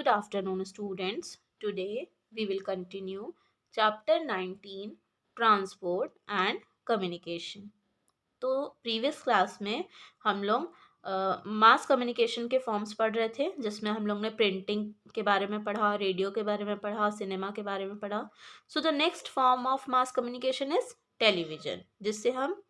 Good afternoon, students. Today we will continue chapter 19 Transport and Communication. तो previous class में हम लोग mass communication के फॉर्म्स पढ़ रहे थे, जिसमें हम लोग ने प्रिंटिंग के बारे में पढ़ा, रेडियो के बारे में पढ़ा, सिनेमा के बारे में पढ़ा. So the next form of mass communication is television, जिससे हम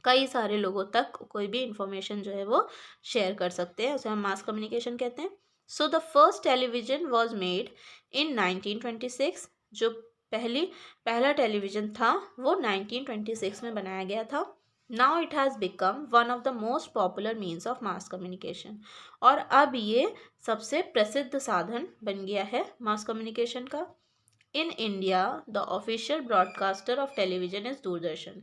कई सारे लोगों तक कोई भी इंफॉर्मेशन जो है वो शेयर कर सकते हैं. उसे हम मास कम्युनिकेशन कहते हैं. So the first television was made in 1926. जो पहला टेलीविजन था वो 1926 में बनाया गया था. Now it has become one of the most popular means of mass communication. और अब ये सबसे प्रसिद्ध साधन बन गया है मास कम्युनिकेशन का. In India the official broadcaster of television is Doordarshan.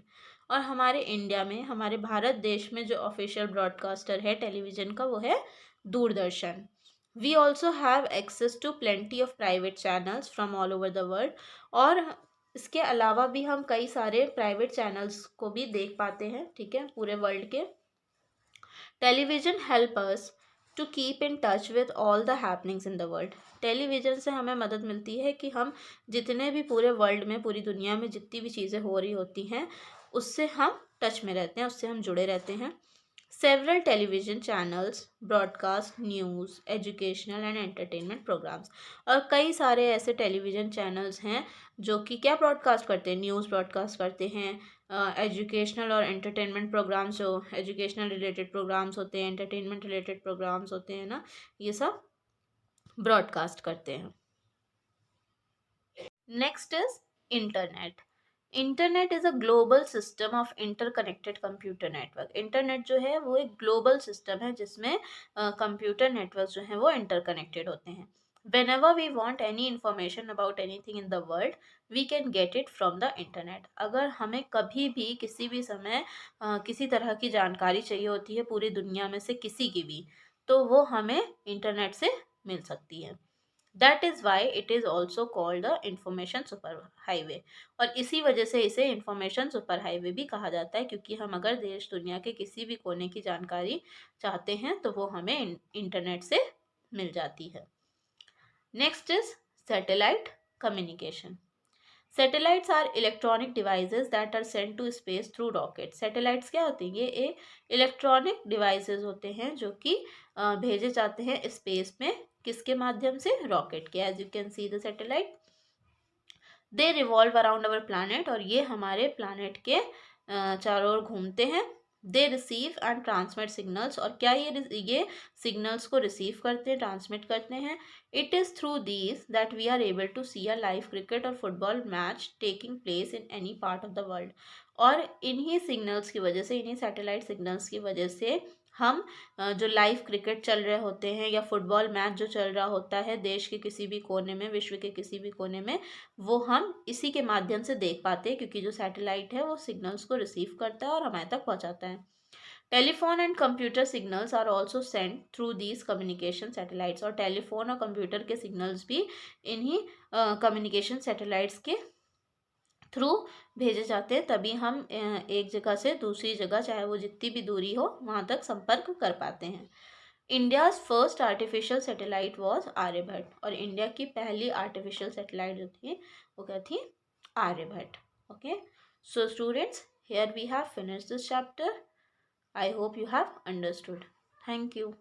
और हमारे इंडिया में, हमारे भारत देश में जो ऑफिशियल ब्रॉडकास्टर है टेलीविजन का वो है Doordarshan. We also have access to plenty of private channels from all over the world. और इसके अलावा भी हम कई सारे प्राइवेट चैनल्स को भी देख पाते हैं, ठीक है, पूरे वर्ल्ड के. Television help us to keep in touch with all the happenings in the world. Television से हमें मदद मिलती है कि हम जितने भी पूरे वर्ल्ड में, पूरी दुनिया में जितनी भी चीज़ें हो रही होती हैं उससे हम टच में रहते हैं, उससे हम जुड़े रहते हैं. Several television channels broadcast news, educational and entertainment programmes. और कई सारे ऐसे टेलीविज़न चैनल्स हैं जो कि क्या ब्रॉडकास्ट करते हैं, न्यूज़ ब्रॉडकास्ट करते हैं, एजुकेशनल और एंटरटेनमेंट प्रोग्राम्स, जो एजुकेशनल रिलेटेड प्रोग्राम्स होते हैं, एंटरटेनमेंट रिलेटेड प्रोग्राम्स होते हैं ना, ये सब ब्रॉडकास्ट करते हैं. Next is internet. Internet is a global system of interconnected computer network. Internet जो है वो एक ग्लोबल सिस्टम है जिसमें कंप्यूटर नेटवर्क जो हैं वो इंटरकनेक्टेड होते हैं. Whenever we want any information about anything in the world, we can get it from the internet. अगर हमें कभी भी किसी भी समय किसी तरह की जानकारी चाहिए होती है पूरी दुनिया में से किसी की भी, तो वो हमें इंटरनेट से मिल सकती है. That is why it is also called the information super highway. और इसी वजह से इसे इंफॉर्मेशन सुपर हाईवे भी कहा जाता है, क्योंकि हम अगर देश दुनिया के किसी भी कोने की जानकारी चाहते हैं तो वो हमें इंटरनेट से मिल जाती है. Next is satellite communication. Satellites are electronic devices that are sent to space through rocket. Satellites क्या होती हैं? ये इलेक्ट्रॉनिक डिवाइसेस होते हैं जो कि भेजे जाते हैं स्पेस में. किसके माध्यम से? रॉकेट के. As you can see the satellite, they revolve around our planet. और ये हमारे प्लानट के चारों ओर घूमते हैं. They receive and transmit signals. और क्या ये सिग्नल्स को रिसीव करते हैं, ट्रांसमिट करते हैं. It is through these that we are able to see a live cricket और football match taking place in any part of the world. और इन्हीं सिग्नल्स की वजह से, इन्हीं सैटेलाइट सिग्नल्स की वजह से हम जो लाइव क्रिकेट चल रहे होते हैं या फुटबॉल मैच जो चल रहा होता है देश के किसी भी कोने में, विश्व के किसी भी कोने में, वो हम इसी के माध्यम से देख पाते हैं, क्योंकि जो सैटेलाइट है वो सिग्नल्स को रिसीव करता है और हमारे तक पहुंचाता है. Telephone and computer signals are also send through these communication satellites. और टेलीफोन और कंप्यूटर के सिग्नल्स भी इन्हीं कम्युनिकेशन सैटेलाइट्स के थ्रू भेजे जाते हैं, तभी हम एक जगह से दूसरी जगह, चाहे वो जितनी भी दूरी हो, वहाँ तक संपर्क कर पाते हैं. India's first artificial satellite was Aryabhata. और इंडिया की पहली आर्टिफिशियल सैटेलाइट जो थी वो क्या थी? Aryabhata. Okay, so students, here we have finished this chapter. I hope you have understood. Thank you.